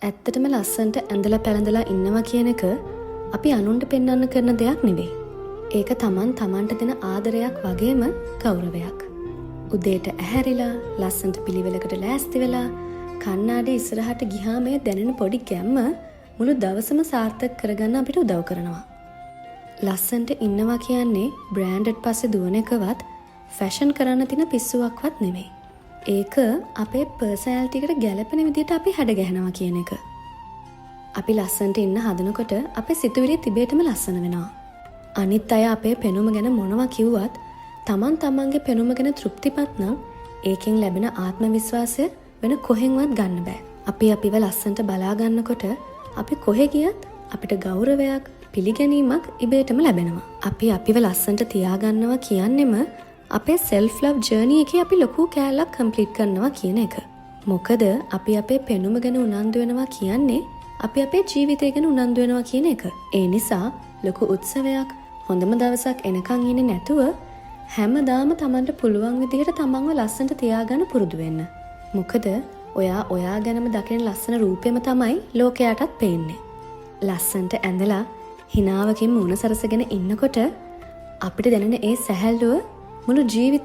ඇත්තටම ලස්සන්ට ඇඳලා පැළඳලා ඉන්නවා කියන එක අපි අනුන්ට පෙන්වන්න කරන දෙයක් නෙවෙයි. ඒක තමන්ට දෙන ආදරයක් වගේම ගෞරවයක්. උදේට ඇහැරිලා ලස්සන්ට පිළිවෙලකට ලෑස්ති වෙලා කණ්ණාඩි ඉස්සරහට ගියාම මේ දැනෙන පොඩි ගැම්ම මුළු දවසම සාර්ථක කරගන්න අපිට උදව් කරනවා. ලස්සන්ට ඉන්නවා කියන්නේ බ්‍රෑන්ඩඩ් පස්සේ දුවන එකවත් ෆැෂන් කරන්න තියෙන පිස්සුවක්වත් නෙවෙයි. ඒක අපේ පර්සනැලිටි එකට ගැළපෙන විදිහට අපි හැඩ ගැහෙනවා කියන එක. අපි ලස්සන්ට ඉන්න හදනකොට අපේ සිතුවිලි තිබේටම ලස්සන වෙනවා. අනිත් අය අපේ පෙනුම ගැන මොනවා කිව්වත් තමන්ගේ පෙනුම ගැන තෘප්තිමත් නම් ඒකෙන් ලැබෙන ආත්ම විශ්වාසය වෙන කොහෙන්වත් ගන්න බෑ. අපි අපිව ලස්සන්ට බලා ගන්නකොට අපි කොහෙ ගියත් අපිට ගෞරවයක් පිළිගැනීමක් ඉබේටම ලැබෙනවා. අපි අපිව ලස්සන්ට තියාගන්නවා කියන්නෙම අපේ self love journey එකේ අපි ලොකු කෑල්ලක් complete කරනවා කියන එක. මොකද අපි අපේ පෙනුම ගැන උනන්දු වෙනවා කියන්නේ අපි අපේ ජීවිතය ගැන උනන්දු වෙනවා කියන එක. ඒ නිසා ලොකු උත්සවයක් හොඳම දවසක් එනකන් ඉන්නේ නැතුව හැමදාම Tamanට පුළුවන් විදිහට Tamanව ලස්සනට තියාගන්න පුරුදු වෙන්න. මොකද ඔයා ගැනම දකින ලස්සන රූපෙම තමයි ලෝකයටත් පේන්නේ. ලස්සනට ඇඳලා හිනාවකින් මුණ සරසගෙන ඉන්නකොට අපිට දැනෙන ඒ සැහැල්ලුව මුළු ජීවිතේ